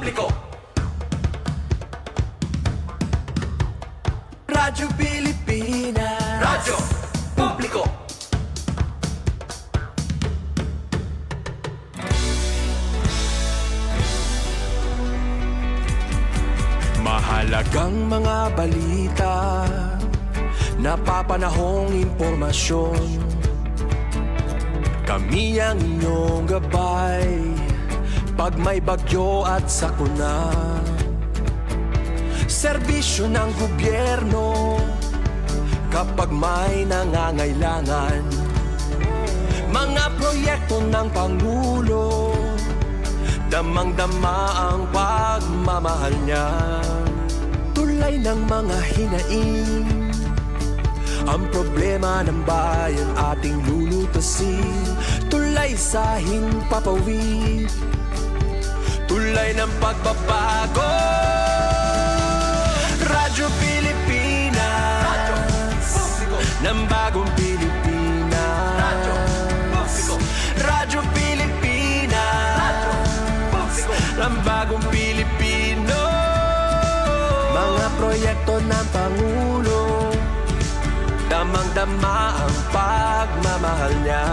publiko. Radyo Pilipinas. Radyo publiko. Mahalagang mga balita, napapanahong impormasyon. Kami ang inyong gabay pag may bagyo at sakuna. Serbisyo ng gobyerno kapag may nangangailangan. Mga proyekto ng Pangulo, damang-dama ang pagmamahal niya. Tulay ng mga hinaing, ang problema ng bayan ating lulutasin. Tulay sa himpapawid, tulay ng pagbabago. Radyo Pilipinas, Radyo Publiko, ng bagong Pilipinas. Radyo Publiko, Radyo Pilipinas, Radyo Publiko, ng bagong Pilipino. Mga proyekto ng Pangulo, damang-dama ang pagmamahal niya.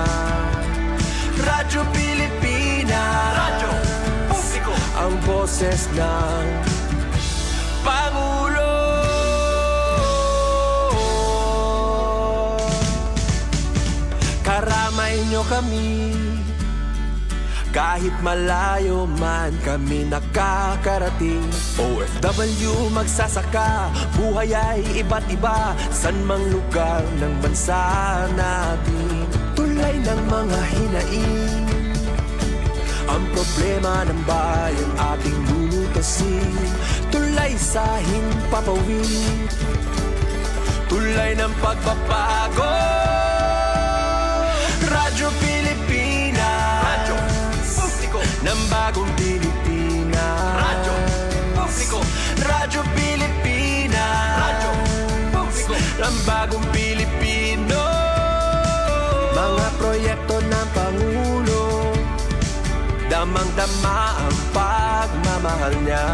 Radyo Pilipinas, Radyo Publiko, ang boses ng Pangulo. Karamay nyo kami, kahit malayo man kami nakakarating. OFW magsasaka, buhay ay iba't iba, san mang lugar ng bansa natin. Tulay ng mga hinaing, ang problema ng bayan ating lulutasin. Tulay sa himpapawid, tulay ng pagbabago. Radyo Pilipinas, Radyo Publiko, ng bagong Pilipinas. Radyo Publiko, Radyo Pilipinas, Radyo Publiko, ng bagong Pilipino. Mga proyekto ng Pangulo, damang-dama ang pagmamahal niya.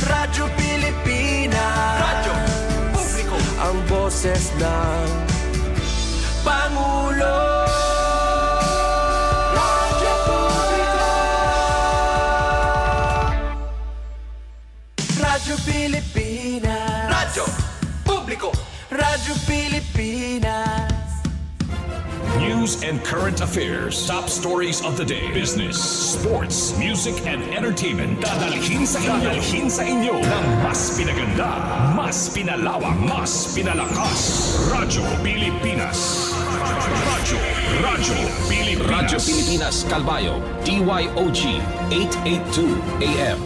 Radyo Pilipinas, Radyo Publiko, ang boses ng Pangulo. Radyo Publiko, Radyo Pilipinas, Radyo Publiko, Radyo Pilipinas. News and current affairs, top stories of the day, business, sports, music, and entertainment. Dadalhin sa inyo ng mas pinaganda, mas pinalawak, mas pinalakas. Radyo Pilipinas. Radyo Pilipinas. Radyo Pilipinas, Calbayo, DYOG, 882 AM.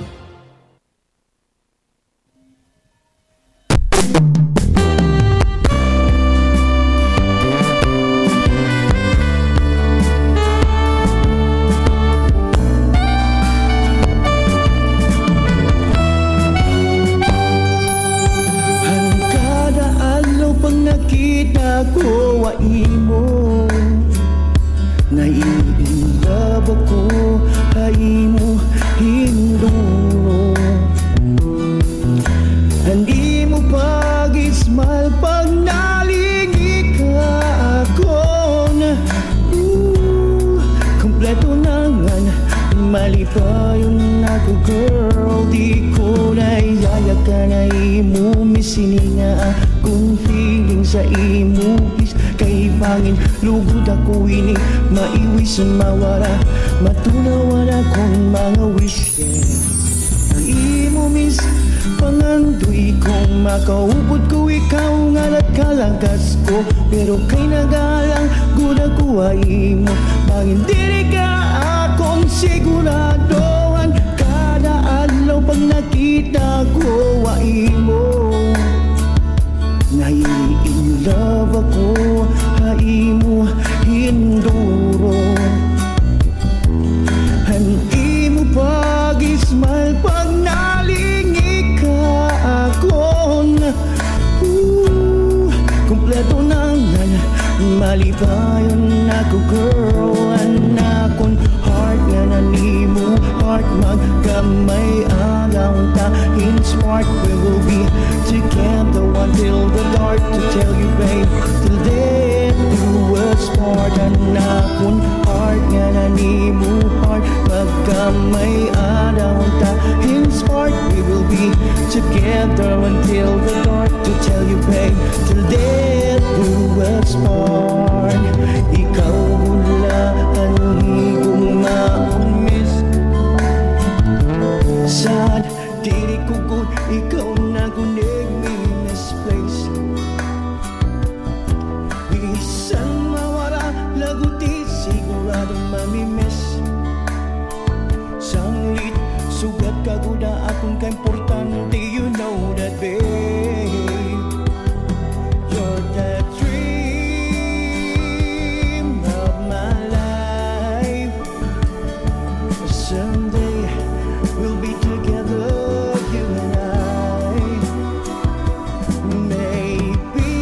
Mawara, matunawan akong mga wishes. Ang imo miss, pangandoy kong makaupod ko ikaw ngalat kalagas ko. Pero kay nagalang, guda ko ay imo. Bangin diri ka akong siguradohan. Kada adlaw pag nakita ko ay imo. Nai-in love ako, ay imo hinduro. Hindi mo pag-ismal pag nalingi ka akon. Kompleto na nga, malipayon ako girl. Anakon heart nga nanimo. heart magkamay araw ta in spark we will be together until the dark to tell you babe till death do us part ang akong heart nga nanimu heart magkamay araw ta in spark we will be together until the dark to tell you babe till death do us part ikaw mula ang higong maumis sad dili ko good ikaw na gunig me misplace bisan mawala laguti sigurado mamimiss sanglit sugat kaguda akong kaimportante you know that babe you're the dream of my life someday we'll be together you and I maybe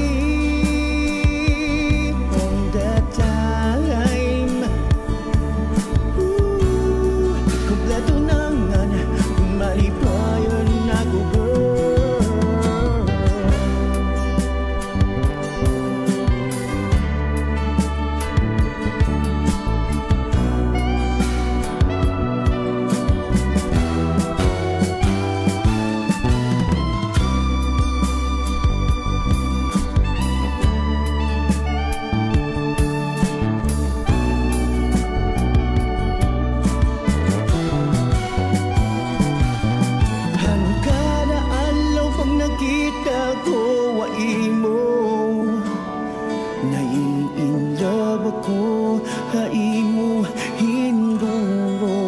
on that time kompleto nangan malipayon ako girl Kada alaw pag nakita ko wa imo nai-inlove ako ha imo hinduro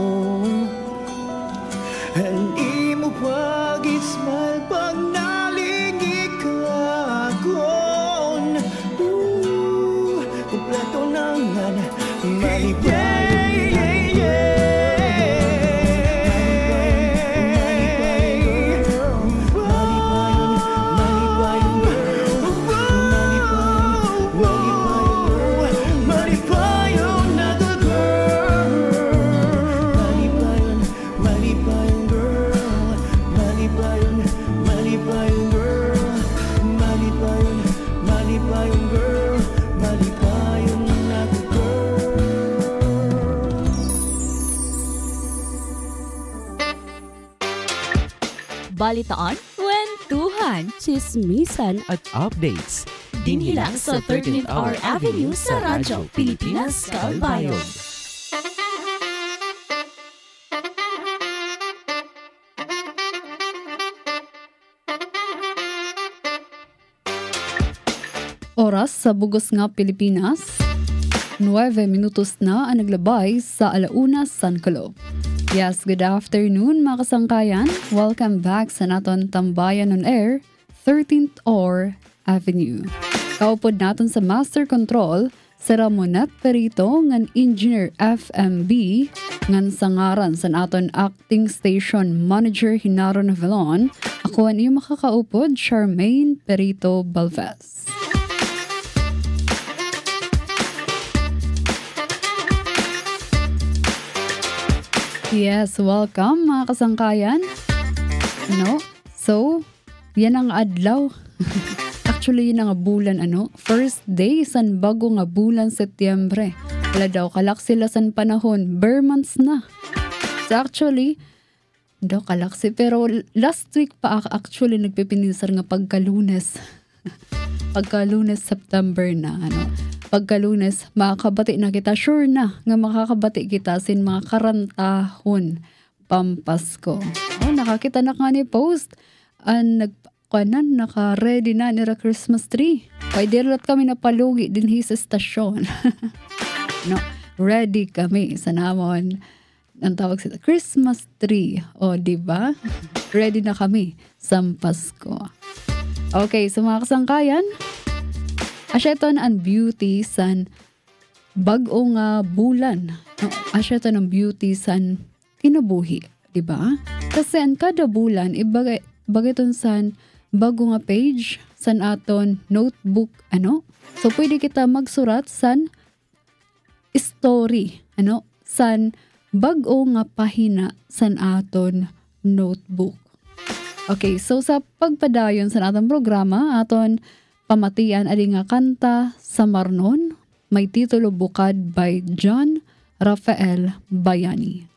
and imo pag-ismile pag nalingi ka akon kompleto nangan malipay Balitaan, kwentuhan, Chismisan at updates dinhi lang sa 13th Hour Avenue sa Radyo Pilipinas, Calbayog. Oras sa bugos nga Pilipinas, 9 minutos na ang naglabay sa alauna San Calo. Yes, good afternoon mga kasangkayan. Welcome back sa naton Tambayan on Air, 13th Hour Avenue. Kaupod naton sa Master Control, si Ramonet Perito ngan Engineer FMB, ngan sangaran sa naton Acting Station Manager Hinaro Navalon. Ako ang iyong makakaupod, Charmaine Perito Balvez. Yes, welcome mga kasangkayan. So, yan ang adlaw. Actually, yun ang bulan, first day san bago nga bulan Setyembre. Wala daw, kalak sila san panahon. Bare months na. So actually, daw kalaksi. Pero last week pa actually nagpipinisar nga pagkalunes. Pagkalunes September na, Pagkalunes, makakabati na kita. Sure na nga makakabati kita sin mga karantahon pampasko. Nakakita na ka ni post. Naka-ready na nila Christmas tree. Pwede rin kami napalugi din sa stasyon. Ready kami sa namon. Ang tawag sila, Christmas tree. O, diba? Ready na kami sa Pasko. Okay, so mga kasangkayan, asyaton ang beauty san bag-o nga bulan. Asyaton ang beauty san kinabuhi, diba? Kasi ang kada bulan, ibagaton san bago nga page san aton notebook, So, pwede kita magsurat san story, san bag-o nga pahina san aton notebook. Okay, so sa pagpadayon sa atong programa, aton pamatian adi nga kanta sa Marnon, may titulo Bukad by John Rafael Bayani.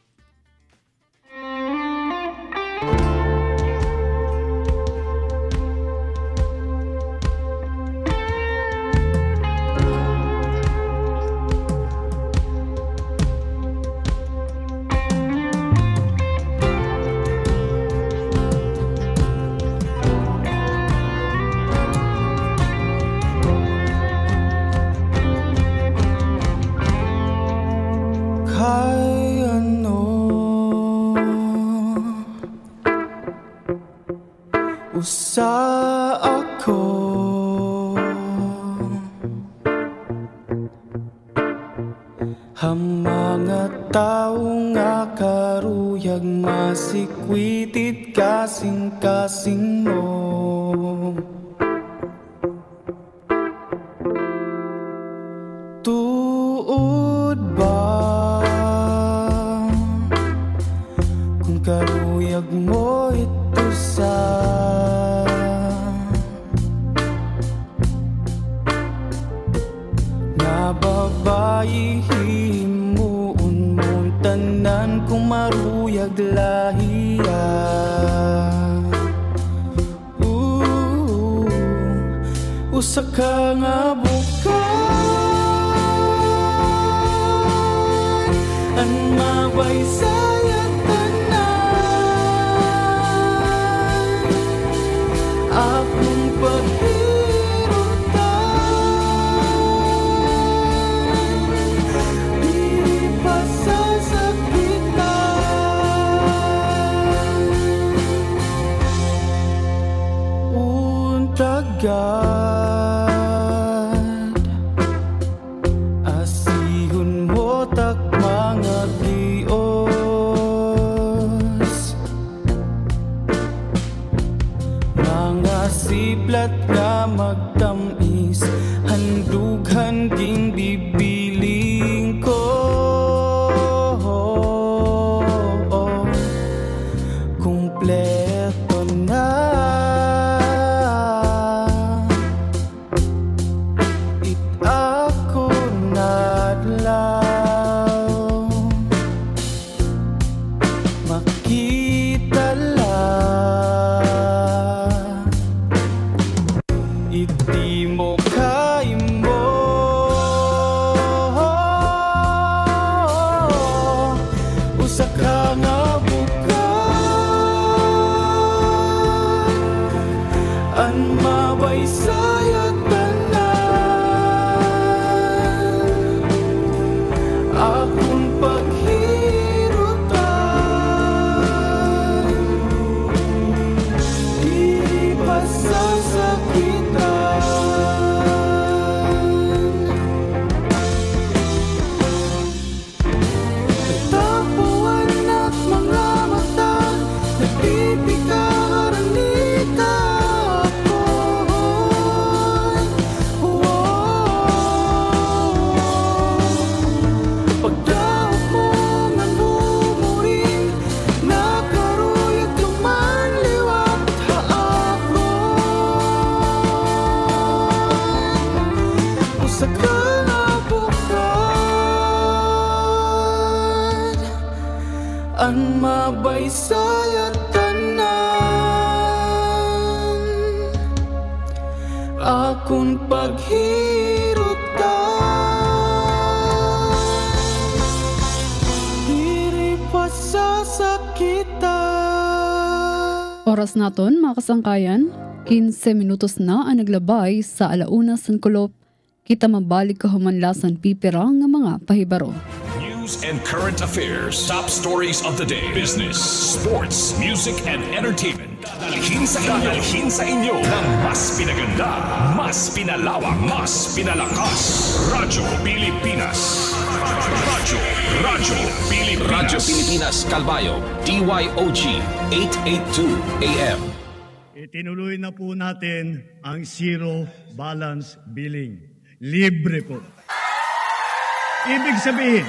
Usa ako mga tao nga karuyag masikwitit kasing-kasing mo. Tuod ba kung karuyag mo ito sa babayi himuon mong tanan kung maruyag lahiya. Usa ka nga bukad ang mabaysayat tanan akong God, asihon mo tak mga Diyos, mga siplat nga magtamis, handughan ging bibiling ko. Kompleto na ang mabaysayat tanan akong paghirutan diri pa sa sakitan. Oras naton mga kasangkayan, 15 minutos na ang naglabay sa alauna san kulop. Kita mabalik kahumanlasan pipira nga mga pahibaro. News and current affairs, top stories of the day, business, sports, music, and entertainment. Dadalhin sa inyo ng mas pinaganda, mas pinalawak, mas pinalakas. Radyo Pilipinas. Radyo Pilipinas Calbayo, DYOG 882 AM. Itinuloy na po natin ang zero balance billing. Libre po. Ibig sabihin,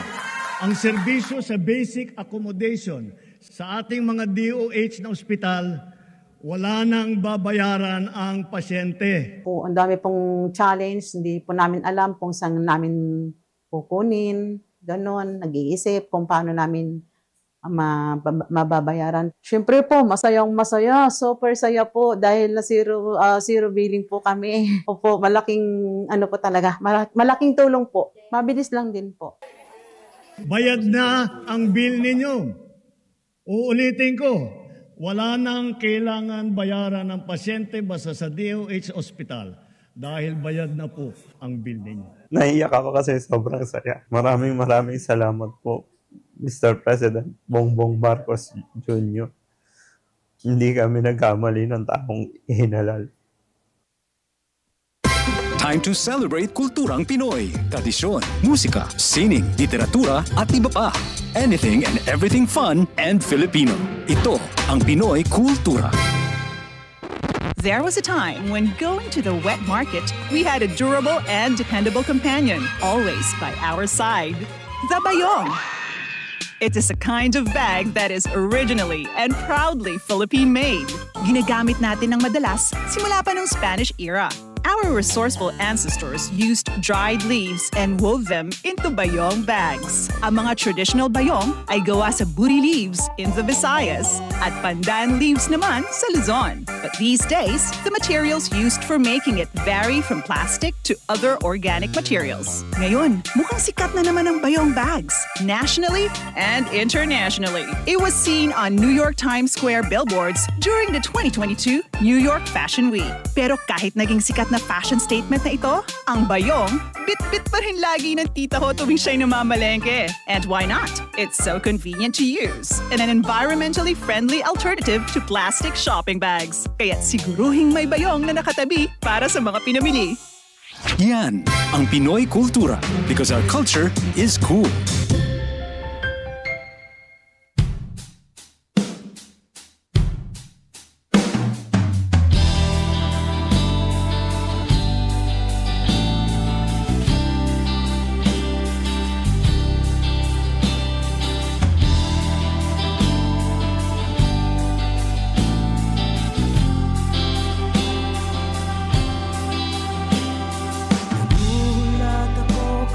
ang serbisyo sa basic accommodation sa ating mga DOH na ospital, wala nang babayaran ang pasyente. Po, ang dami pong challenge, hindi po namin alam kung saan namin kukunin, ganon, nag-iisip kung paano namin mababayaran. Siyempre po, masayang-masaya, super saya po dahil na zero billing po kami. Opo, malaking ano po talaga, malaking tulong po. Mabilis lang din po. Bayad na ang bill ninyo. Uulitin ko, wala nang kailangan bayaran ng pasyente basta sa DOH Hospital dahil bayad na po ang bill ninyo. Naiyak ako kasi sobrang saya. Maraming salamat po, Mr. President Bongbong Marcos Jr. Hindi kami nagkamali ng taong ihinalal. Time to celebrate kulturang Pinoy. Tradisyon, musika, sining, literatura at iba pa. Anything and everything fun and Filipino. Ito ang Pinoy Kultura. There was a time when going to the wet market, we had a durable and dependable companion, always by our side. The Bayong. It is a kind of bag that is originally and proudly Philippine-made. Ginagamit natin ng madalas simula pa ng Spanish era. Our resourceful ancestors used dried leaves and wove them into bayong bags. Ang mga traditional bayong ay gawa sa buri leaves in the Visayas at pandan leaves naman sa Luzon. But these days, the materials used for making it vary from plastic to other organic materials. Ngayon, mukhang sikat na naman ang bayong bags, nationally and internationally. It was seen on New York Times Square billboards during the 2022 New York Fashion Week. Pero kahit naging sikat na fashion statement na ito, ang bayong, bit-bit pa rin lagi ng tita ko tuwing siya'y namamalengke. And why not? It's so convenient to use and an environmentally friendly alternative to plastic shopping bags. Kaya siguruhing may bayong na nakatabi para sa mga pinamili. Yan ang Pinoy Kultura because our culture is cool.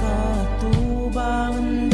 Katubang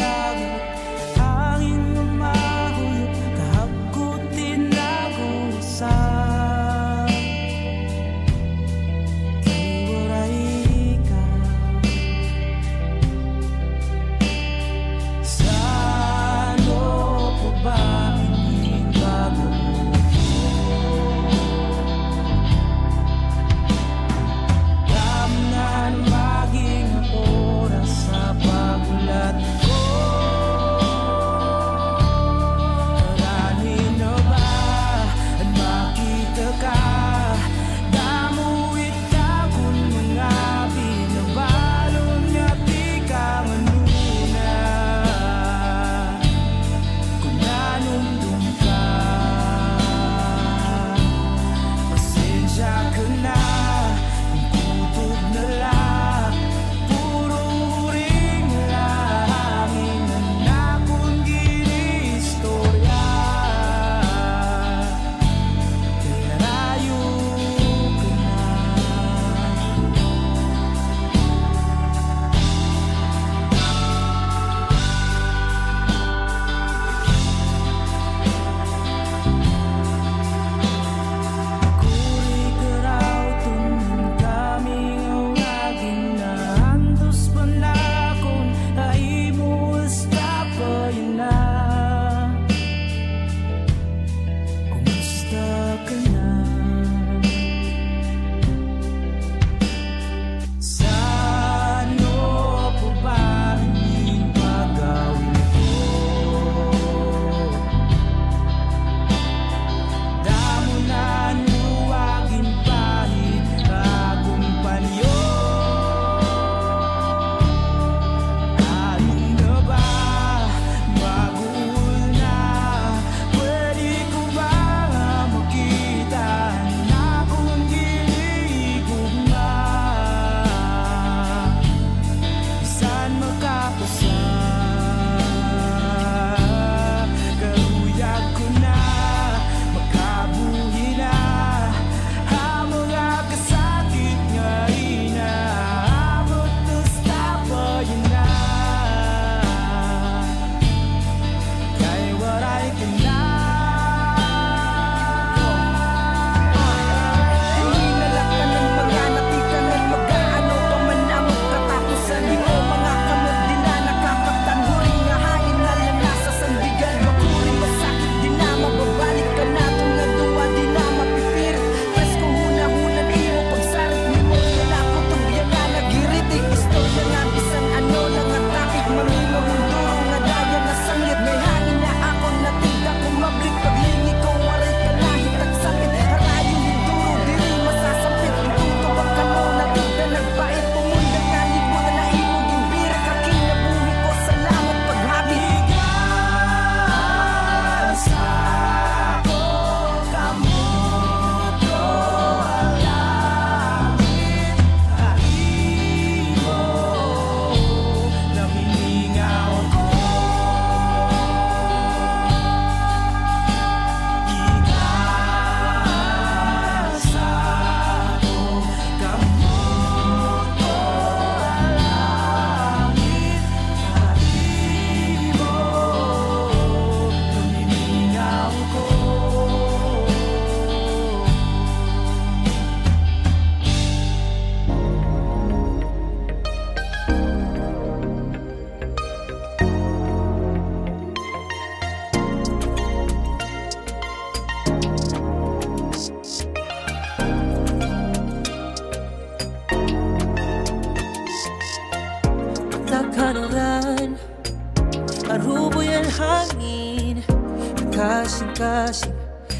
kasi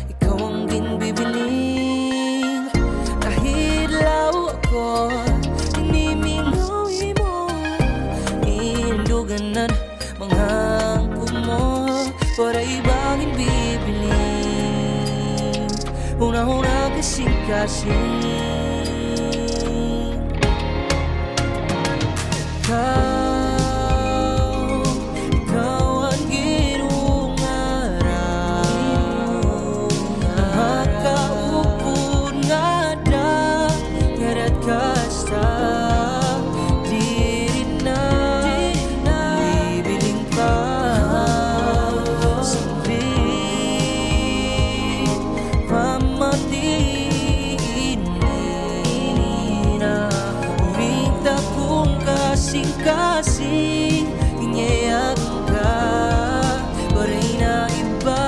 ikaw ang ginbibining. Kahit lao ako, inimingawi mo, iinduganan mga angko mo, para ibang ginbibining. Una-una kasing-kasing ikaw ang ginungaraw, makaupod nga da, ngarat kasta, di rin na bibiling pa, sabi, pamatiin na, uwinta kong kasing-kasing, ingayak ka, paray na iba,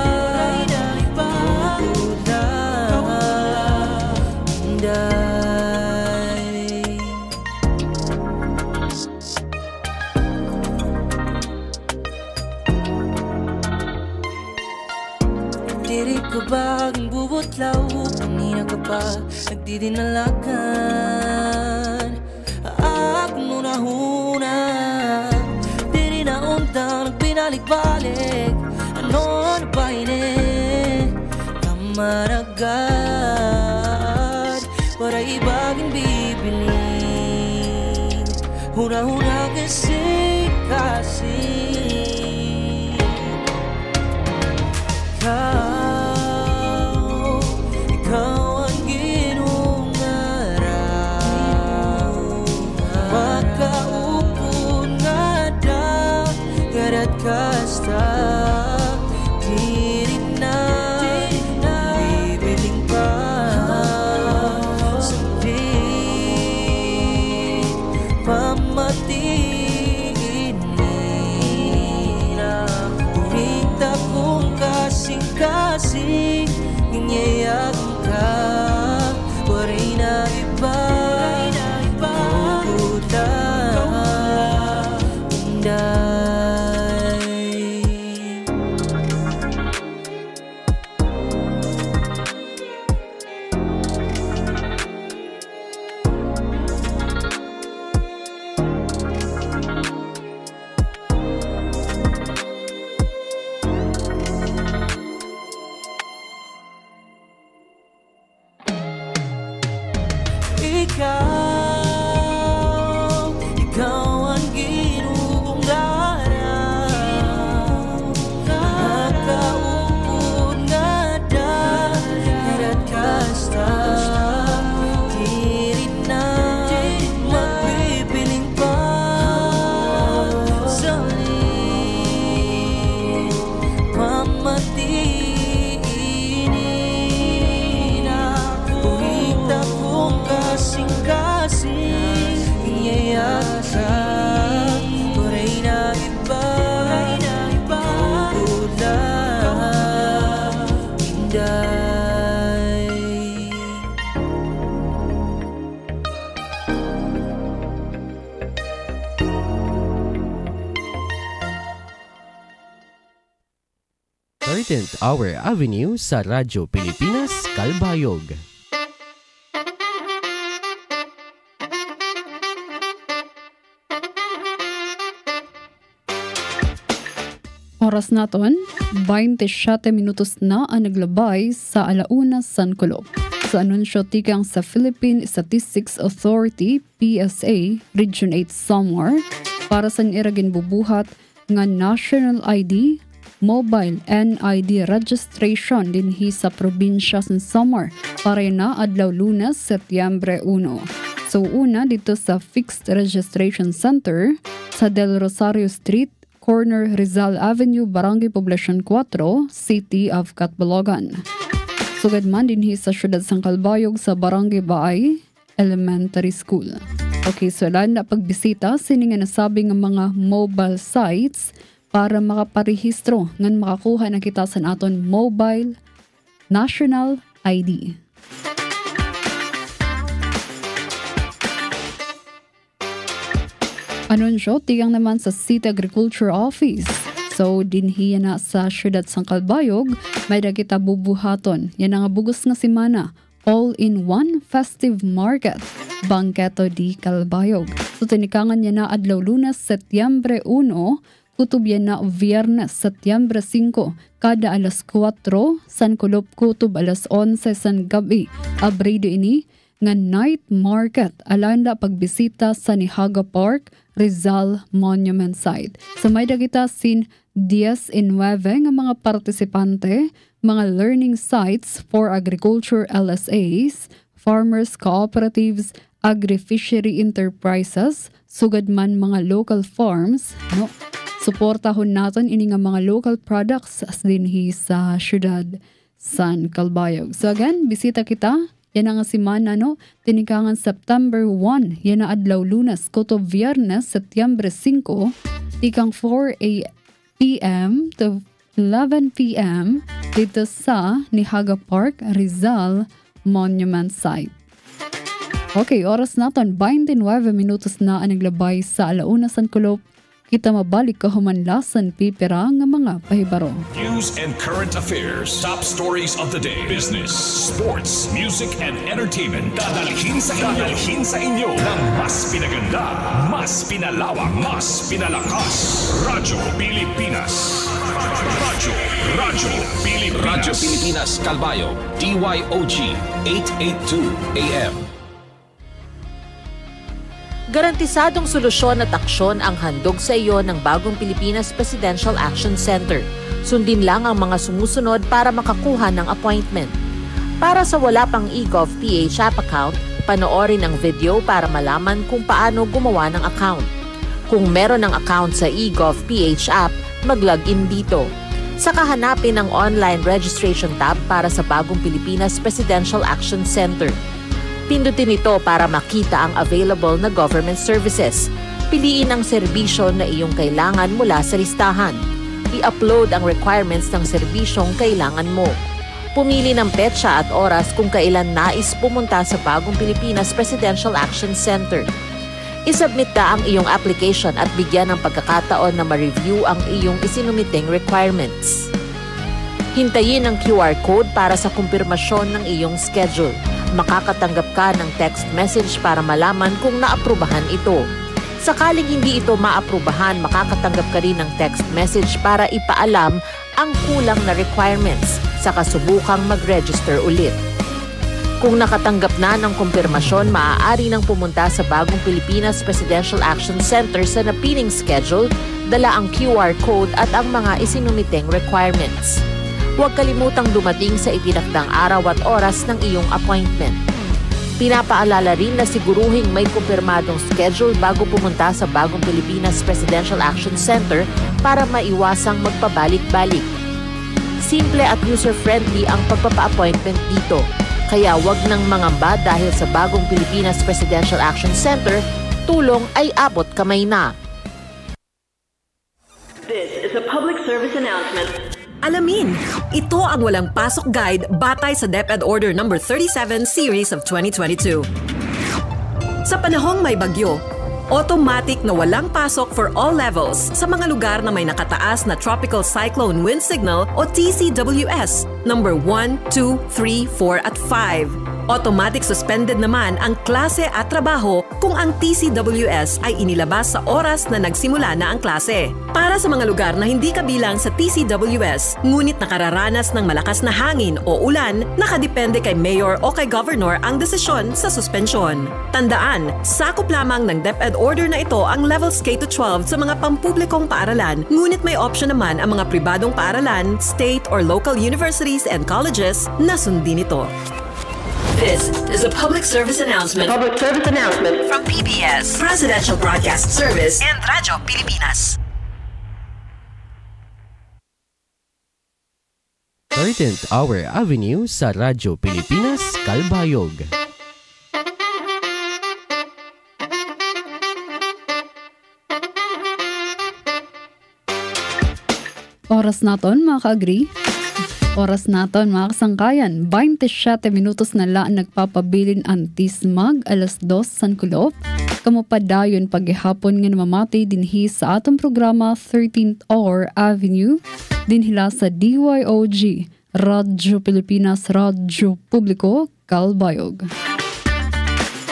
diri ka ba ang bubutlaw, kanina ka pa nagdidinalakan. Ako muna-huna, diri na untang nagbinalik-balik. Ano na ba ini? Kamaragad, para ibagin bibiling. Huna-huna kasi ikaw ang ginungaraw, makaupod nga da, ngarat kasta, di rin na bibiling pa, sabi, pamatiin na, uwinta kong kasing-kasing, ingayak ka, waray na iba, bukod lang, inday. Ikaw ang ginungaraw, makaupod nga da, ngarat kasta, di rin na magbibiling pa, saling pamatiin na, uwinta kong kasing-kasing, ingayak ka, waray na iba, bukod lang, inday. Thirteenth Hour Avenue sa Radyo Pilipinas, Calbayog. Oras naton, 27 minutos na ang naglabay sa alauna San Kulob. Sa anunsyo tikang sa Philippine Statistics Authority, PSA, Region 8 Samar, para sa iragin bubuhat nga National ID, Mobile NID registration dinhi sa probinsya sa Samar para na adlaw Lunes, Setyembre 1. So una dito sa Fixed Registration Center sa Del Rosario Street, corner Rizal Avenue, Barangay Poblacion 4, City of Catbalogan. Sugad man dinhi sa siyudad sang Calbayog sa Barangay Baay Elementary School. Okay, so lang na pagbisita sini nga nasabi nga mga mobile sites para makaparehistro ngan makakuha na kita sa aton mobile national ID. Anunsyo, tigang naman sa City Agriculture Office. So, dinhi na sa syudad sang Calbayog, may dagita bubuhaton. Yan ang bugos nga semana. All-in-one festive market. Bangketo di Calbayog. So, tinikangan niya na adlaw Lunes, Setyembre 1, kutob yan na Viernes, Setyembre 5, kada alas 4, San Kulop kutob alas 11 san gabi. Abrido ini, nga night market alanda pagbisita sa Nihaga Park, Rizal Monument Site. So may dagita sin 10-9 nga mga partisipante, mga learning sites for agriculture LSAs, farmers cooperatives, agri-fishery enterprises, sugad man mga local farms, no? Suportahon naton ini nga mga local products as dinhi sa syudad San Calbayog. So again, bisita kita. Yan ang semana, no? Tinikangan September 1. Yan na adlaw Lunes, kutob Viernes, Setyembre 5. Tikang 4 p.m. to 11 p.m. dito sa Nihaga Park, Rizal Monument Site. Okay, oras naton 29 minutos na ang naglabay sa alauna San Kulop. Kita mabalik kahumanlasan pipira nga mga pahibaro. News and current affairs. Top stories of the day. Business, sports, music, and entertainment. Dadalhin sa inyo ng mas pinaganda, mas pinalawak, mas pinalakas. Radyo Pilipinas. Radyo Pilipinas. Radyo Pilipinas Calbayog, DYOG 882 AM. Garantisadong solusyon at aksyon ang handog sa iyo ng bagong Pilipinas Presidential Action Center. Sundin lang ang mga sumusunod para makakuha ng appointment. Para sa wala pang eGov PH app account, panoorin ang video para malaman kung paano gumawa ng account. Kung meron ng account sa eGov PH app, mag-login dito. Saka hanapin ang online registration tab para sa bagong Pilipinas Presidential Action Center. Pindutin ito para makita ang available na government services. Piliin ang serbisyo na iyong kailangan mula sa listahan. I-upload ang requirements ng serbisyong kailangan mo. Pumili ng petsa at oras kung kailan nais pumunta sa bagong Pilipinas Presidential Action Center. I-submit na ang iyong application at bigyan ng pagkakataon na ma-review ang iyong isinumiting requirements. Hintayin ang QR code para sa kumpirmasyon ng iyong schedule. Makakatanggap ka ng text message para malaman kung naaprubahan ito. Sakaling hindi ito maaprubahan, makakatanggap ka rin ng text message para ipaalam ang kulang na requirements sa kasubukang mag-register ulit. Kung nakatanggap na ng kumpirmasyon, maaari nang pumunta sa bagong Pilipinas Presidential Action Center sa napiling schedule, dala ang QR code at ang mga isinumiting requirements. Huwag kalimutang dumating sa itinakdang araw at oras ng iyong appointment. Pinapaalala rin na siguruhing may kumpirmadong schedule bago pumunta sa bagong Pilipinas Presidential Action Center para maiwasang magpabalik-balik. Simple at user-friendly ang pagpapa-appointment dito, kaya huwag nang mangamba dahil sa bagong Pilipinas Presidential Action Center, tulong ay abot kamay na. This is a public service announcement. Alamin, ito ang walang pasok guide batay sa DepEd Order No. 37 Series of 2022. Sa panahong may bagyo, automatic na walang pasok for all levels sa mga lugar na may nakataas na Tropical Cyclone Wind Signal o TCWS No. 1, 2, 3, 4 at 5. Automatic suspended naman ang klase at trabaho kung ang TCWS ay inilabas sa oras na nagsimula na ang klase. Para sa mga lugar na hindi kabilang sa TCWS, ngunit nakararanas ng malakas na hangin o ulan, nakadepende kay Mayor o kay Governor ang desisyon sa suspensyon. Tandaan, sakop lamang ng DepEd Order na ito ang levels K-12 sa mga pampublikong paaralan, ngunit may option naman ang mga pribadong paaralan, state or local universities and colleges na sundin ito. This is a public service announcement. Public service announcement from PBS, Presidential Broadcast Service, and Radyo Pilipinas. 13th Hour Avenue sa Radyo Pilipinas, Calbayog. Oras naton mga ka-agree. Oras naton mga kasangkayan. 27 minutos na lang nagpapabilin ang Tismag, alas 2 San Kulop. kamupadayon paghihapon nga namamati dinhi sa atong programa 13th Hour Avenue dinhila sa DYOG Radyo Pilipinas Radyo Publiko Calbayog.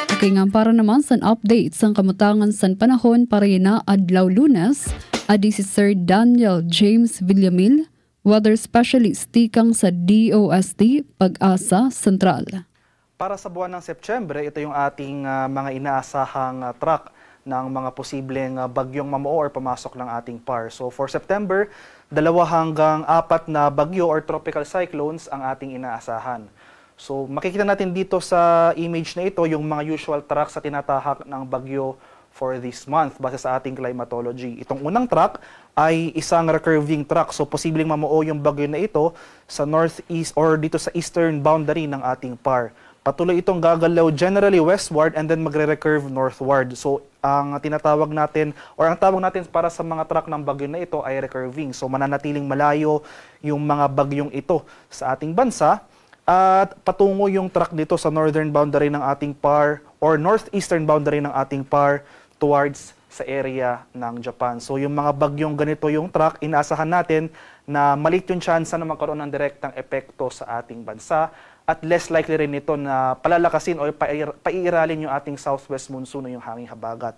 Okay nga para naman sa update sang kamutangan san panahon para na adlaw Lunes, adi si Sir Daniel James Villamil, weather specialist tikang sa DOST Pag-asa Sentral. Para sa buwan ng Setyembre, ito yung ating mga inaasahang track ng mga posibleng bagyong mamuo or pamasok ng ating PAR. So for September, 2 hanggang 4 na bagyo or tropical cyclones ang ating inaasahan. So makikita natin dito sa image na ito yung mga usual track sa tinatahak ng bagyo for this month base sa ating climatology. Itong unang track ay isang recurving track. So posibleng mamuo yung bagyo na ito sa northeast or dito sa eastern boundary ng ating PAR. Patuloy itong gagalaw generally westward and then magre-recurve northward. So ang tinatawag natin or ang tawag natin para sa mga track ng bagyo na ito ay recurving. So mananatiling malayo yung mga bagyong ito sa ating bansa. At patungo yung track dito sa northern boundary ng ating PAR or northeastern boundary ng ating PAR towards sa area ng Japan. So yung mga bagyong ganito yung track, inaasahan natin na maliit yung chance na magkaroon ng direktang epekto sa ating bansa at less likely rin ito na palalakasin o paiiralin yung ating southwest monsoon o yung hanging habagat.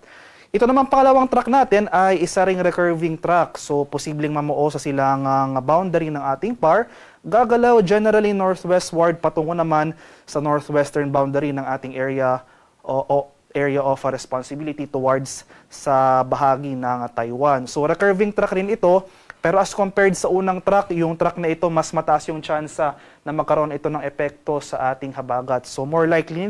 Ito naman pangalawang track natin ay isa ring recurving track. So posibleng mamuo sa silangang boundary ng ating PAR. Gagalaw generally northwestward patungo naman sa northwestern boundary ng ating area o area of responsibility towards sa bahagi ng Taiwan. So recurving track rin ito, pero as compared sa unang track, yung track na ito mas mataas yung tsansa na magkaroon ito ng epekto sa ating habagat. So more likely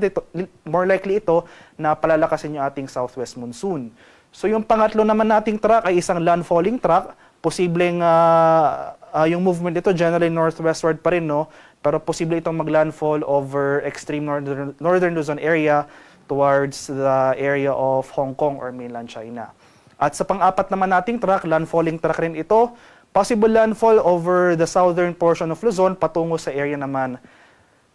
ito na palalakasin yung ating southwest monsoon. So yung pangatlo naman nating track ay isang landfalling track. Posibleng yung movement ito generally northwestward pa rin, no? Pero posible itong maglandfall over extreme northern Luzon area towards the area of Hong Kong or mainland China. At sa pang-apat naman nating track, landfalling track rin ito, possible landfall over the southern portion of Luzon patungo sa area naman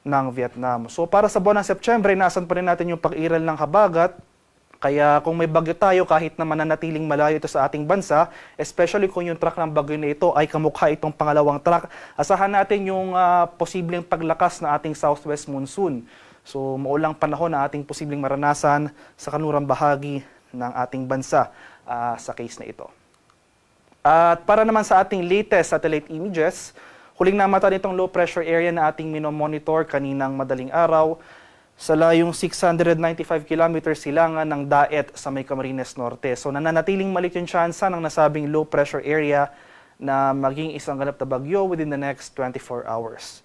ng Vietnam. So para sa buwan ng Setyembre, nasan pa rin natin yung pag-iral ng habagat. Kaya kung may bagyo tayo, kahit na mananatiling malayo ito sa ating bansa, especially kung yung track ng bagyo na ito ay kamukha itong pangalawang track, asahan natin yung posibleng paglakas na ating southwest monsoon. So maulang panahon na ating posibleng maranasan sa kanlurang bahagi ng ating bansa sa case na ito. At para naman sa ating latest satellite images, huling namata nitong low pressure area na ating minomonitor kaninang madaling araw sa layong 695 kilometers silangan ng Daet sa may Camarines Norte. So nananatiling maliit yung tsansa ng nasabing low pressure area na maging isang ganap na bagyo within the next 24 hours.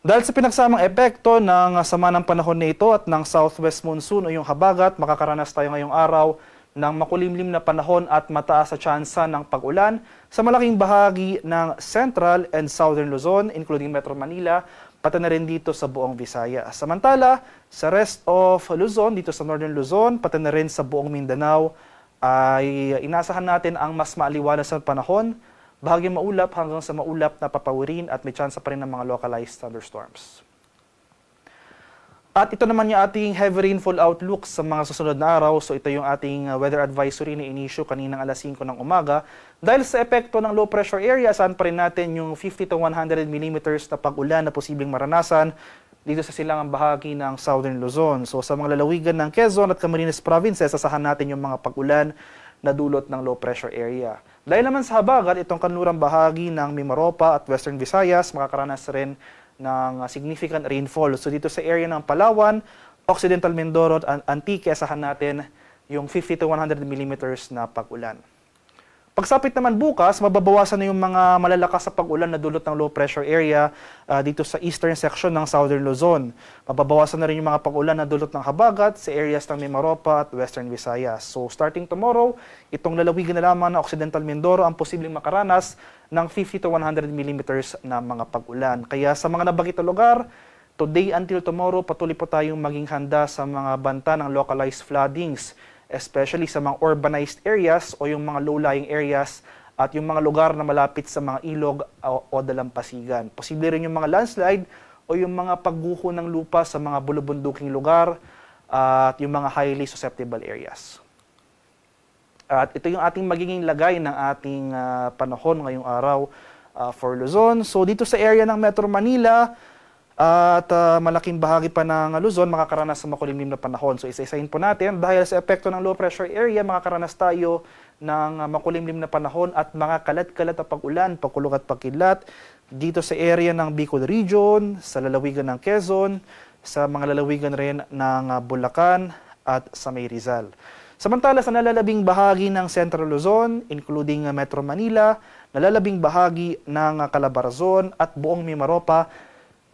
Dahil sa pinagsamang epekto ng sama ng panahon na ito at ng southwest monsoon o yung habagat, makakaranas tayo ngayong araw ng makulimlim na panahon at mataas sa tsansa ng pag-ulan sa malaking bahagi ng Central and Southern Luzon, including Metro Manila, pati na rin dito sa buong Visayas. Samantala, sa rest of Luzon, dito sa Northern Luzon, pati na rin sa buong Mindanao, ay inaasahan natin ang mas maaliwalas na panahon, bahagi maulap hanggang sa maulap na papawirin at may tsansa pa rin ng mga localized thunderstorms. At ito naman yung ating heavy rainfall outlook sa mga susunod na araw. So ito yung ating weather advisory na inisyu kaninang alas 5 ng umaga. Dahil sa epekto ng low pressure area, saan pa rin natin yung 50 to 100 millimeters na pag-ulan na posibleng maranasan dito sa silangang bahagi ng Southern Luzon. So sa mga lalawigan ng Quezon at Camarines provinces, asahan natin yung mga pag-ulan na dulot ng low pressure area. Dahil naman sa habagat, itong kanlurang bahagi ng Mimaropa at Western Visayas, makakaranas rin ng significant rainfall. So dito sa area ng Palawan, Occidental Mindoro at Antique, asahan natin yung 50 to 100 millimeters na pag-ulan. Pagsapit naman bukas, mababawasan na yung mga malalakas sa pag-ulan na dulot ng low pressure area dito sa eastern section ng Southern Luzon. Mababawasan na rin yung mga pag-ulan na dulot ng habagat sa areas ng Mimaropa at Western Visayas. So starting tomorrow, itong lalawigan na lamang na Occidental Mindoro ang posibleng makaranas ng 50 to 100 millimeters na mga pag-ulan. Kaya sa mga nabagit na lugar, today until tomorrow, patuloy po tayong maging handa sa mga banta ng localized floodings, especially sa mga urbanized areas o yung mga low-lying areas at yung mga lugar na malapit sa mga ilog o dalampasigan. Posible rin yung mga landslide o yung mga pagguho ng lupa sa mga bulubunduking lugar at yung mga highly susceptible areas. At ito yung ating magiging lagay ng ating panahon ngayong araw for Luzon. So dito sa area ng Metro Manila at malaking bahagi pa ng Luzon, makakaranas sa makulimlim na panahon. So isa-isahin po natin, dahil sa epekto ng low pressure area, makakaranas tayo ng makulimlim na panahon at mga kalat-kalat na pag-ulan, pagkulog at pagkidlat dito sa area ng Bicol Region, sa lalawigan ng Quezon, sa mga lalawigan rin ng Bulacan at sa May Rizal. Samantala sa nalalabing bahagi ng Central Luzon, including Metro Manila, nalalabing bahagi ng Calabarzon at buong Mimaropa,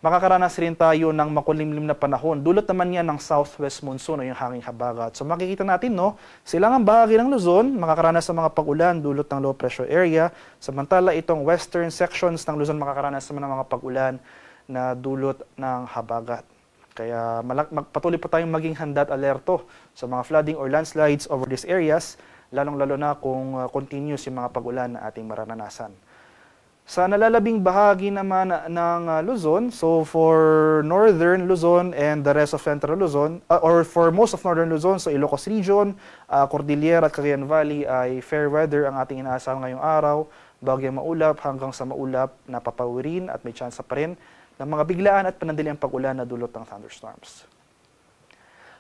makakaranas rin tayo ng makulimlim na panahon. Dulot naman yan ng southwest monsoon o yung hanging habagat. So makikita natin, no, silangang bahagi ng Luzon, makakaranas ng mga pag-ulan dulot ng low pressure area. Samantala itong western sections ng Luzon makakaranas naman ng mga pag-ulan na dulot ng habagat. Kaya patuloy po tayong maging handa at alerto sa mga flooding or landslides over these areas, lalong-lalo na kung continuous yung mga pag-ulan na ating mararanasan. Sa nalalabing bahagi naman ng Luzon, so for northern Luzon and the rest of central Luzon, or for most of northern Luzon, so Ilocos Region, Cordillera at Cagayan Valley ay fair weather ang ating inaasahan ngayong araw, bagyang maulap hanggang sa maulap na papawirin at may tsansa pa rin ng mga biglaan at panandaliang pag-ulan na dulot ng thunderstorms.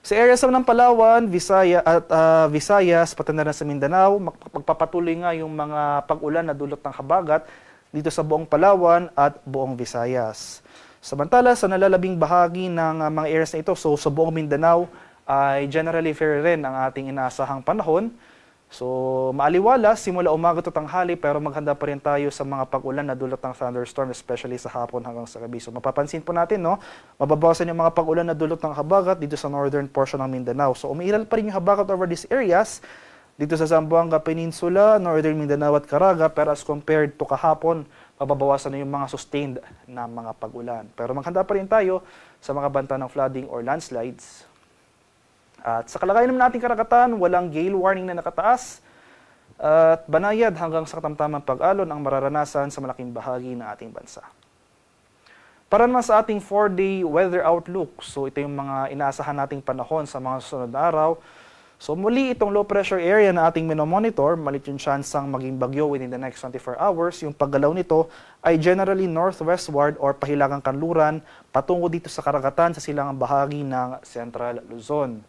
Sa areas ng Palawan, Visayas, pati na rin sa Mindanao, magpapatuloy nga yung mga pag-ulan na dulot ng habagat dito sa buong Palawan at buong Visayas. Samantala, sa nalalabing bahagi ng mga areas na ito, so sa buong Mindanao, ay generally fair rin ang ating inaasahang panahon. So, maaliwala, simula umaga to tanghali, pero maghanda pa rin tayo sa mga pag-ulan na dulot ng thunderstorm, especially sa hapon hanggang sa gabi. So, mapapansin po natin, no, mababawasan yung mga pag-ulan na dulot ng habagat dito sa northern portion ng Mindanao. So, umiiral pa rin yung habagat over these areas, dito sa Zamboanga Peninsula, northern Mindanao at Caraga, pero as compared to kahapon, mababawasan na yung mga sustained na mga pag-ulan. Pero maghanda pa rin tayo sa mga banta ng flooding or landslides. At sa kalagayan naman nating karagatan, walang gale warning na nakataas at banayad hanggang sa katamtamang pag-alon ang mararanasan sa malaking bahagi ng ating bansa. Para naman sa ating 4-day weather outlook, so ito yung mga inaasahan nating panahon sa mga susunod na araw. So muli itong low pressure area na ating minomonitor, malit yung tsansang maging bagyo within the next 24 hours. Yung paggalaw nito ay generally northwestward or pahilagang kanluran patungo dito sa karagatan sa silangang bahagi ng Central Luzon.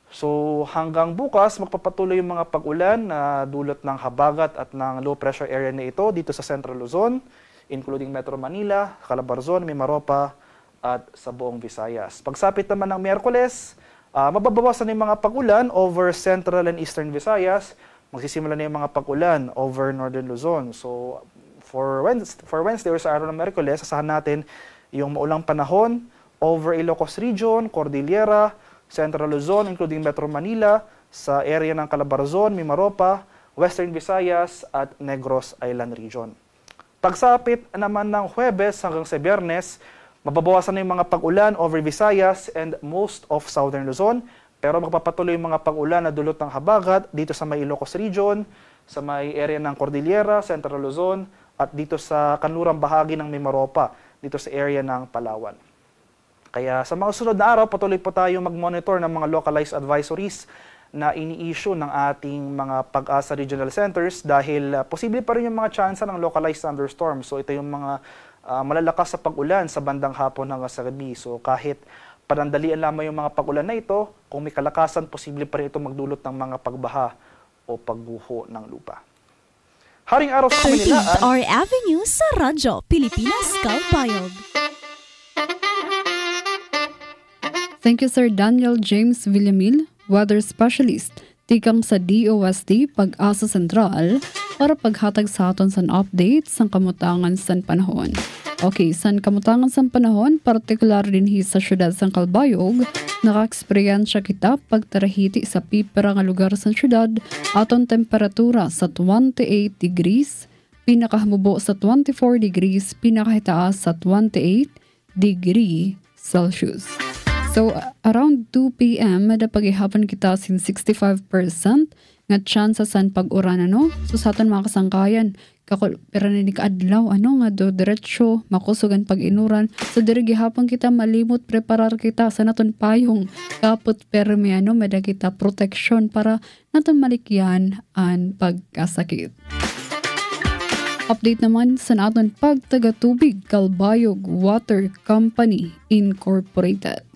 So hanggang bukas, magpapatuloy yung mga pag-ulan na dulot ng habagat at ng low pressure area na ito dito sa Central Luzon, including Metro Manila, Calabarzon, Mimaropa at sa buong Visayas. Pagsapit naman ng Miyerkules, mababawasan na yung mga pag-ulan over Central and Eastern Visayas, magsisimula na yung mga pag-ulan over Northern Luzon. So for Wednesday or sa araw ng Miyerkules, asahan natin yung maulang panahon over Ilocos Region, Cordillera, Central Luzon, including Metro Manila, sa area ng Calabarzon, Mimaropa, Western Visayas at Negros Island Region. Pagsapit naman ng Huwebes hanggang sa Biyernes, mababawasan na yung mga pag-ulan over Visayas and most of Southern Luzon, pero magpapatuloy yung mga pag-ulan na dulot ng habagat dito sa may Ilocos Region, sa may area ng Cordillera, Central Luzon, at dito sa kanlurang bahagi ng Mimaropa, dito sa area ng Palawan. Kaya sa mga sunod na araw, patuloy po tayo mag-monitor ng mga localized advisories na ini-issue ng ating mga Pag-asa Regional Centers dahil posible pa rin yung mga tsansa ng localized thunderstorms. So ito yung mga malalakas sa pag-ulan sa bandang hapon hanggang sa gabi. So kahit panandalian lamang yung mga pag-ulan na ito, kung may kalakasan, posible pa rin ito magdulot ng mga pagbaha o pagguho ng lupa. Haring araw sa Manila. 13th Hour Avenue sa Radyo Pilipinas Kalbayog. Thank you, Sir Daniel James Villamil, Weather Specialist, tikang sa DOST Pag-asa Sentral, para paghatag sa aton sa update sa kamutangan sa panahon. Okay, sa kamutangan sa panahon, partikular din sa syudad sa Kalbayog, naka-eksperyensya kita pagtarahiti sa pipera nga lugar sa syudad, aton temperatura sa 28 degrees, pinakahamubo sa 24 degrees, pinakahitaas sa 28 degree Celsius. So, around 2 p.m., madapag-ihapon kita sin 65% nga chance sa pag-urana, no? So, sa aton mga kasangkayan, pero ni kaadlaw nga do diretso makusugan pag-inuran. So diri gihapon kita malimot preparar kita sa naton payong kapot permi meda kita protection para naton malikyan ang pagkasakit. Update naman sa naton pagtagatubig Calbayog Water Company Incorporated.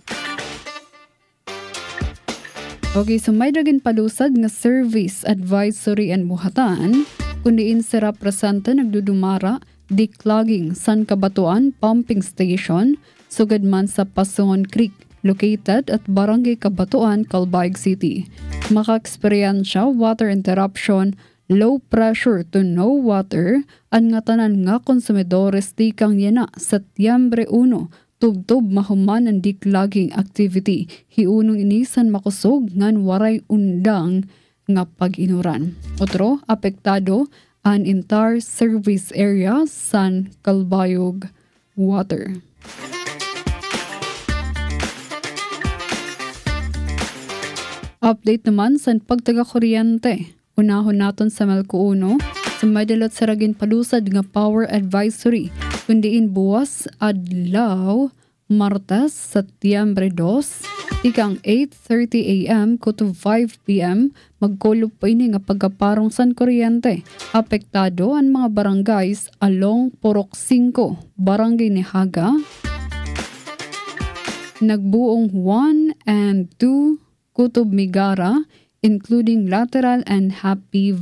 Okay, so may dagin palusad nga service, advisory and buhatan kundiin si representa nagdudumara declogging San Kabatuan Pumping Station sugad man sa Pasungon Creek located at Barangay Kabatuan, Calbayog City. Maka-eksperyensya water interruption, low pressure to no water ang nga tanan nga konsumidores tikang yana Setyembre 1 tubtob mahuman ang declogging activity. Hiunong inisan makusog ngan waray undang nga pag-inuran. Otro, apektado ang entire service area sa Calbayog Water. Update naman sa pagtaga-kuryente. Unahon naton sa Melco 1 sa madalot sa ragin palusad nga power advisory kundiin buwas adlaw Martes, Setyembre 2, ikang 8:30 a.m. to 5 p.m. magkulog pa ini nga pagkaparong san kuryente. Apektado ang mga barangays along Purok 5, Barangay Nihaga, Nagbuong 1 and 2, Kutob Migara, including Lateral and Happy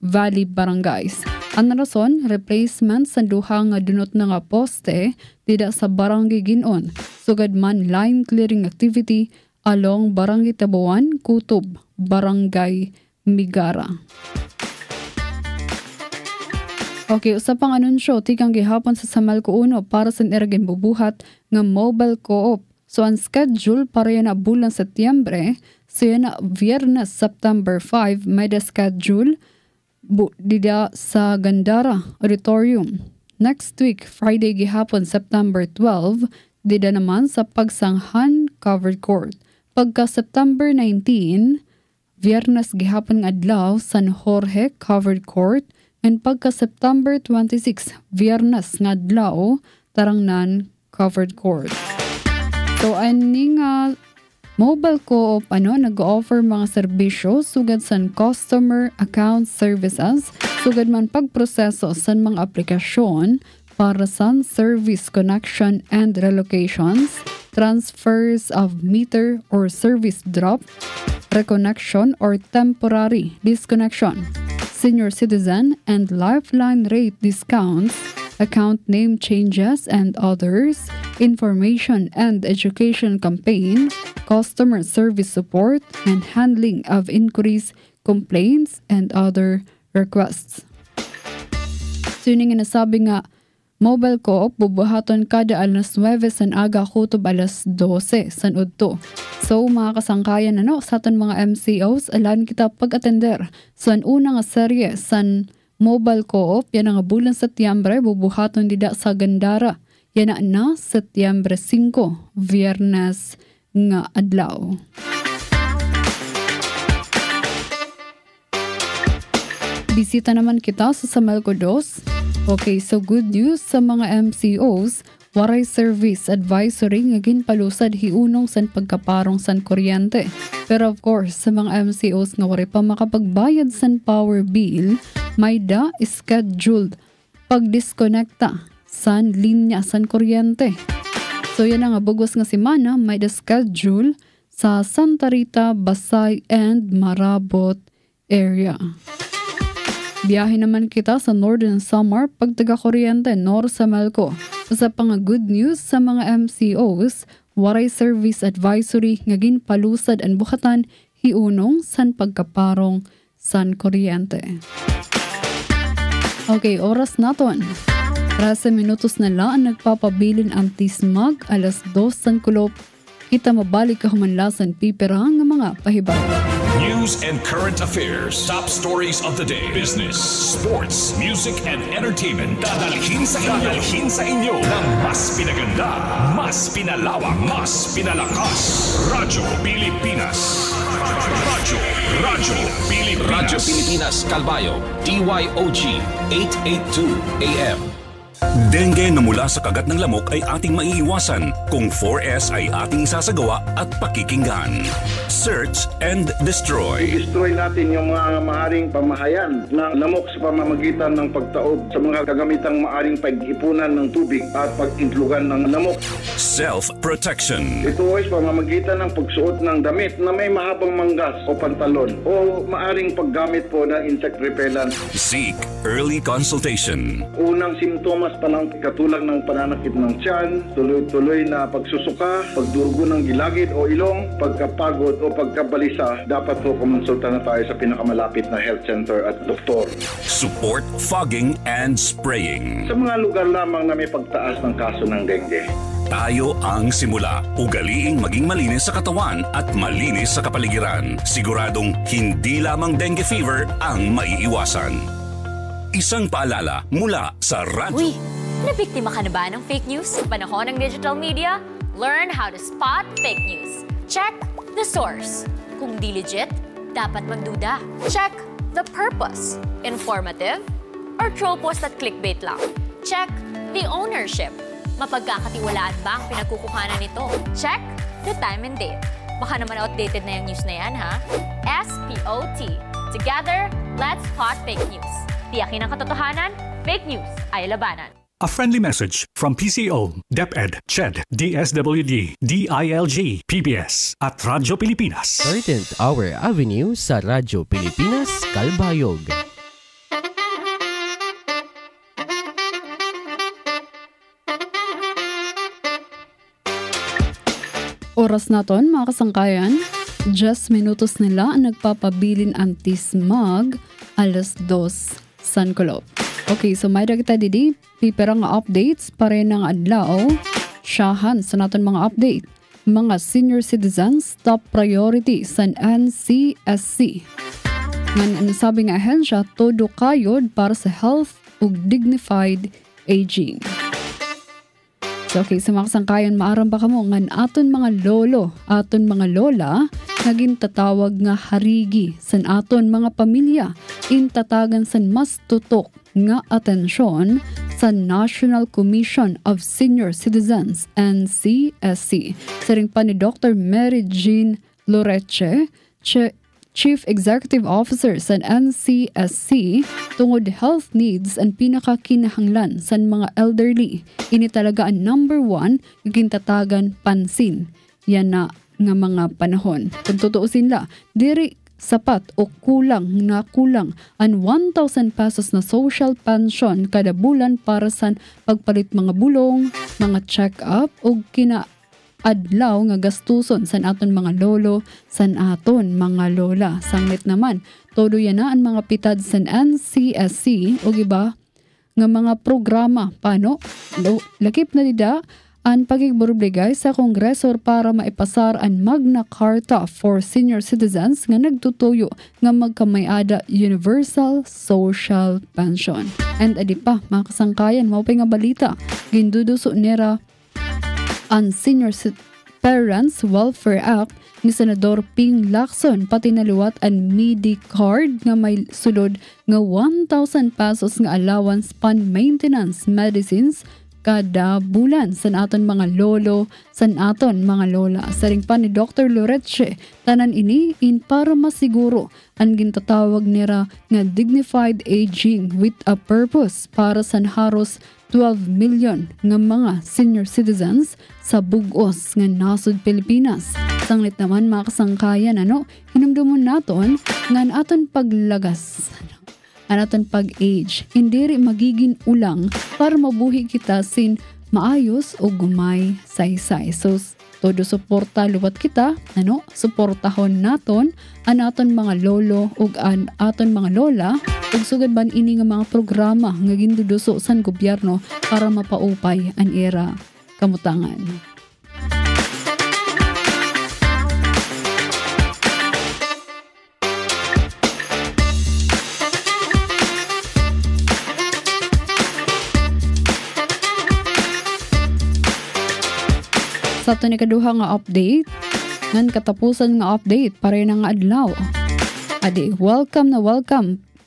Valley Barangays. Ang rason, replacement sa duha nga dunot na nga poste dida sa Barangay Ginon. Sugad man line clearing activity along Barangay Tabuan, Kutob, Barangay Migara. Okay, usa pang anunsyo tikang gihapon sa Melco 1 para sa ergen bubuhat nga mobile co-op. So ang schedule para yan na bulan Setyembre, so yan na Viernes September 5 may da schedule dida sa Gandara Auditorium. Next week, Friday gihapon September 12, dida naman sa Pagsanghan Covered Court. Pagka September 19, Viernes gihapon adlaw San Jorge Covered Court, and pagka September 26, Viernes ngadlaw Tarangnan Covered Court. So aning mobile co-op nag-offer mga serbisyo sugad san customer account services, sugad man pagproseso san mga aplikasyon para san service connection and relocations, transfers of meter or service drop, reconnection or temporary disconnection, senior citizen and lifeline rate discounts, account name changes and others, information and education campaign, customer service support, and handling of inquiries, complaints, and other requests. So yun nga nasabi nga, mobile co-op bubuhaton kada alas 9 san aga kutob alas 12 san udto. So mga kasangkayan sa aton mga MCOs, alam kita pag-atender san una nga serye san mobile co-op yan nga bulan Setyembre bubuhaton dida sa Gandara. Yan na Setyembre 5, Viernes nga adlaw. Bisita naman kita sa Melco 2. Okay, so good news sa mga MCOs, waray service advisory nga ginpalusad hiunong san pagkaparong san kuryente. Pero of course, sa mga MCOs nga waray pa makapagbayad san power bill, may da scheduled pag-disconnecta san linya san kuryente. So yan nga bugos nga semana may da schedule sa Santa Rita, Basay and Marabot area. Biyahe naman kita sa Northern Samar pagtaga kuryente nor sa Melco. Sa pang good news sa mga MCOs, waray service advisory nga ginpalusad ang buhatan hiunong san pagkaparong san kuryente. Okay, oras naton. 13 minutos na lang ang nagpapabilin ang tismag alas 2 san kulop. Kita mabalik ka humanlasan pipera ng mga pahibag. News News and current affairs. Top stories of the day. Business, sports, music, and entertainment. Dadalhin sa inyo ng mas pinaganda, mas pinalawak, mas pinalakas. Radyo Pilipinas. Radyo Pilipinas. Radyo Pilipinas Calbayo, DYOG 882 AM. Dengue na mula sa kagat ng lamok ay ating maiiwasan kung 4S ay ating sasagawa at pakikinggan. Search and destroy. I-destroy natin yung mga maaring pamahayan ng lamok sa pamamagitan ng pagtaob sa mga kagamitang maaring pag-ipunan ng tubig at pag-intlugan ng lamok. Self-protection. Ito ay sa pamamagitan ng pagsuot ng damit na may mahabang manggas o pantalon o maaring paggamit po ng insect repellent. Seek early consultation. Unang simptomas pa lang katulad ng pananakit ng tiyan, tuloy-tuloy na pagsusuka, pagdurugo ng gilagid o ilong, pagkapagod o pagkabalisa, dapat po kumonsulta na tayo sa pinakamalapit na health center at doktor. Support fogging and spraying. Sa mga lugar lamang na may pagtaas ng kaso ng dengue. Tayo ang simula. Ugaliing maging malinis sa katawan at malinis sa kapaligiran. Siguradong hindi lamang dengue fever ang maiiwasan. Isang paalala mula sa radyo. Uy, nabiktima ka na ba ng fake news sa panahon ng digital media? Learn how to spot fake news. Check the source. Kung di legit, dapat magduda. Check the purpose. Informative or troll post at clickbait lang. Check the ownership. Mapagkakatiwalaan ba ang pinagkukuhanan nito? Check the time and date. Baka naman outdated na yung news na yan, ha? SPOT. Together, let's spot fake news. Tiyakin ang katotohanan, fake news ay labanan. A friendly message from PCO, DepEd, CHED, DSWD, DILG, PBS at Radyo Pilipinas. 13th Hour Avenue sa Radyo Pilipinas, Calbayog. Oras naton mga kasangkayan, 10 minutos nila ang nagpapabilin anti-smog, alas 2 San Colop. Okay, so may kita didi, pipera nga updates pare ng adlaw, syahan sa naton mga update. Mga senior citizens, top priority sa NCSC. Ngan sabi nga ahensya, todo kayod para sa health ug dignified aging. So okay, sa mga kasangkayan, maaram ba kamo ngan aton mga lolo, aton mga lola, naging tatawag nga harigi san aton mga pamilya, intatagan san mas tutok nga atensyon sa National Commission of Senior Citizens, NCSC. Saring pa ni Dr. Mary Jean Loreche, Chief Executive Officer sa NCSC, tungod health needs ang pinakakinahanglan sa mga elderly. Ini talaga ang number 1 yung tatagan pansin. Yan na nga mga panahon. Kung tutuusin la, diri sapat o kulang ang 1,000 pesos na social pension kada bulan para sa pagpalit mga bulong, mga check-up o adlaw nga gastuson san aton mga lolo, san aton mga lola. Sanglit naman, todo yan na ang mga pitad san NCSC o iba nga mga programa. Paano? Lakip na dida ang pagigburbligay sa Kongreso para maipasar ang Magna Carta for Senior Citizens nga nagtutuyo nga magkamayada Universal Social Pension. And adi pa, mga kasangkayan, maupay nga balita, ginduduso nira ang Senior Parents Welfare Act ni Senador Ping Lacson, pati naluwat ang MediCard nga may sulod nga 1,000 pesos nga allowance pan maintenance medicines kada bulan sa aton mga lolo, sa aton mga lola. Saring pa ni Dr. Loreche, tanan ini para masiguro ang gintatawag nira nga dignified aging with a purpose para sa haros 12 million nga mga senior citizens sa bugos nga nasod Pilipinas. Sanglit naman mga kasangkayan, hinumdumon naton nga aton paglagas, aton pag-age, hindi rin magiging ulang para mabuhi kita sin maayos o gumay saysay. So, todo suporta luwat kita, suportahon naton ang aton mga lolo o ang aton mga lola ug sugad ban ini nga mga programa nga ginduduso san gobyerno para mapaupay ang era kamutangan. Sa ito ni kaduha nga update, ngan katapusan nga update, pare na nga adlaw. Adi, welcome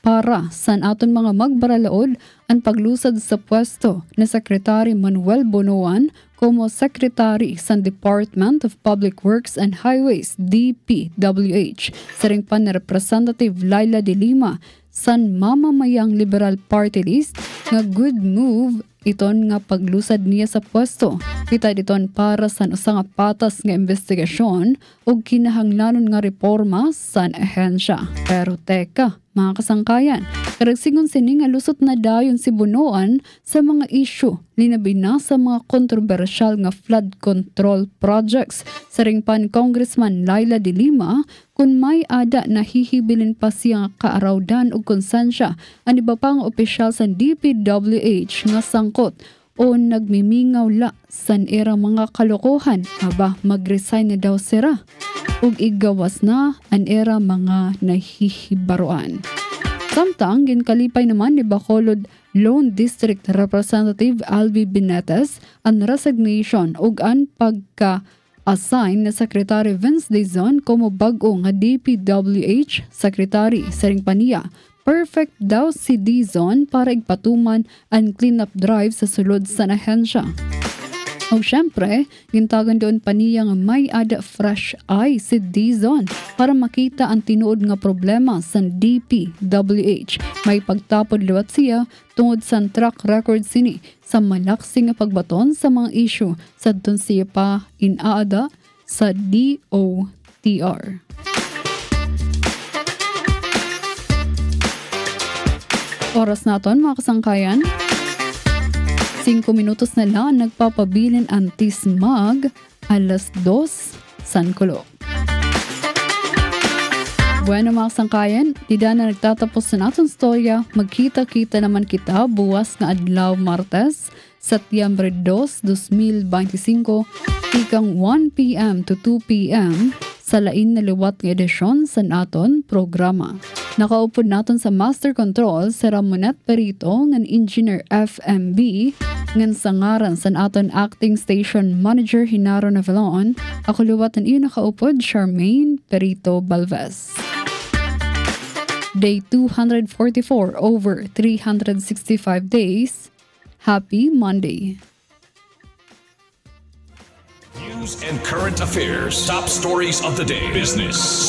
para sa aton mga magbaralaod ang paglusad sa pwesto na Secretary Manuel Bonoan como Secretary sa Department of Public Works and Highways DPWH. Sa ring pa ni Representative Laila de Lima san mamamayang Liberal Party List nga good move iton nga paglusad niya sa pwesto. Kita diton para sa usa nga patas nga investigasyon ug kinahanglanon nga reforma sa ahensya. Pero teka, mga kasangkayan, karagsigon sini nga lusot na dayon si Bonoan sa mga issue linabi na sa mga kontrobersyal nga flood control projects. Sa ring pan Congressman Laila de Lima, kung may ada na hihibilin pa siya kaarawdan o konsensya ang iba pang opisyal sa DPWH nga sangkot o nagmimingaw la san era mga kalokohan, aba mag-resign na daw sira ug igawas na an era mga nahihibaruan. Samtang ginkalipay naman ni Bacolod Lone District Representative Alvi Binetes ang resignation ug ang pagka-assign na Secretary Vince Dizon como bag-o nga DPWH Secretary. Sa ring paniya, perfect daw si Dizon para igpatuman ang cleanup drive sa sulod sa ahensya. O syempre, gintagan doon pa niya nga may ada fresh eye si Dizon para makita ang tinuod nga problema sa DPWH. May pagtapod liwat siya tungod sa track record sini sa malaksi nga pagbaton sa mga issue sa dun siya pa inaada sa DOTR. Oras naton mga kasangkayan. 5 minutos na lang nagpapabilin ang Tismag, 2:00 San Culo. Bueno mga kasangkayan, di na nagtatapos sa naton storya. Magkita-kita naman kita buwas nga adlaw Martes, Setyembre 2, 2025, ikang 1 p.m. to 2 p.m. sa lain na liwat nga edisyon sa naton programa. Nakaupod naton sa Master Control si Ramonet Perito ng Engineer FMB ngan sangaran sa aton Acting Station Manager Hinaro Navalon. Ako liwat ng iyo nakaupod Charmaine Perito Balvez. Day 244 over 365 days. Happy Monday. News and current affairs. Top stories of the day. Business,